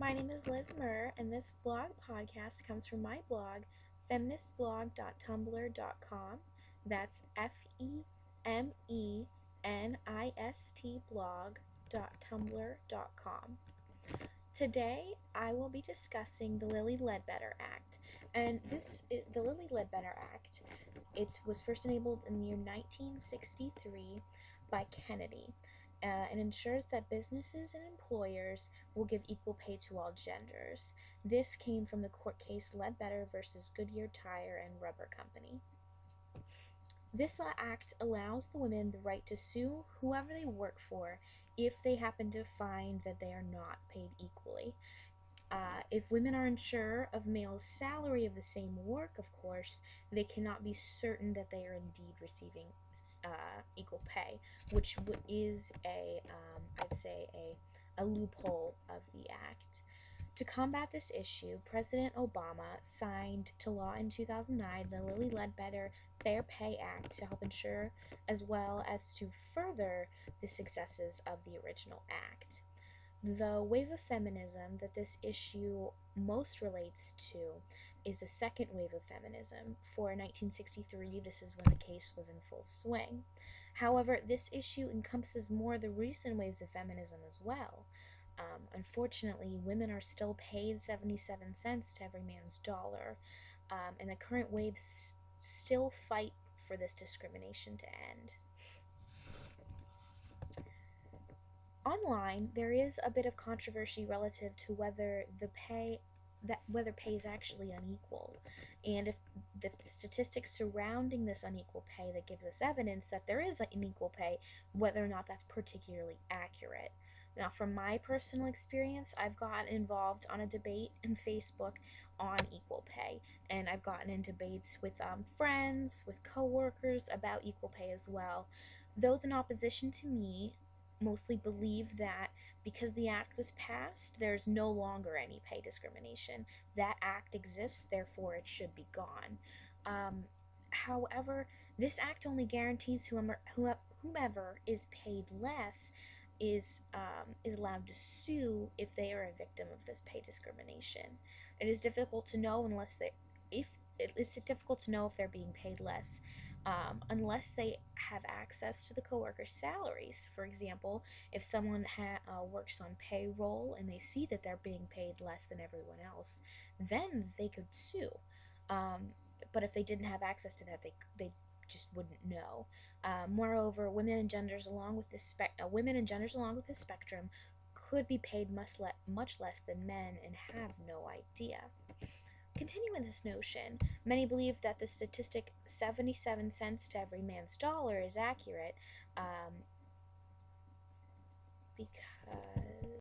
My name is Liz Murr, and this blog podcast comes from my blog, feministblog.tumblr.com. That's FEMENIST blog.tumblr.com. Today, I will be discussing the Lilly Ledbetter Act, and the Lilly Ledbetter Act. It was first enabled in the year 1963 by Kennedy. It ensures that businesses and employers will give equal pay to all genders. This came from the court case Ledbetter versus Goodyear Tire and Rubber Company. This act allows the women the right to sue whoever they work for if they happen to find that they are not paid equally. If women are unsure of males' salary of the same work, of course, they cannot be certain that they are indeed receiving equal pay, which is I'd say, a loophole of the act. To combat this issue, President Obama signed to law in 2009 the Lilly Ledbetter Fair Pay Act to help ensure as well as to further the successes of the original act. The wave of feminism that this issue most relates to is the second wave of feminism. For 1963, this is when the case was in full swing. However, this issue encompasses more of the recent waves of feminism as well. Unfortunately, women are still paid 77 cents to every man's dollar, and the current waves still fight for this discrimination to end. Online, there is a bit of controversy relative to whether pay is actually unequal, and if the statistics surrounding this unequal pay that gives us evidence that there is unequal pay, whether or not that's particularly accurate. Now, from my personal experience, I've gotten involved on a debate in Facebook on equal pay, and I've gotten in debates with friends, with coworkers about equal pay as well. Those in opposition to me mostly believe that because the act was passed, there's no longer any pay discrimination. That act exists, therefore it should be gone. However, this act only guarantees whomever is paid less is allowed to sue if they are a victim of this pay discrimination. It is difficult to know it's difficult to know if they're being paid less unless they have access to the coworkers' salaries. For example, if someone works on payroll and they see that they're being paid less than everyone else, then they could sue. But if they didn't have access to that, they just wouldn't know. Moreover, women and genders along with this spectrum could be paid much less than men and have no idea. Continuing this notion, many believe that the statistic 77 cents to every man's dollar is accurate because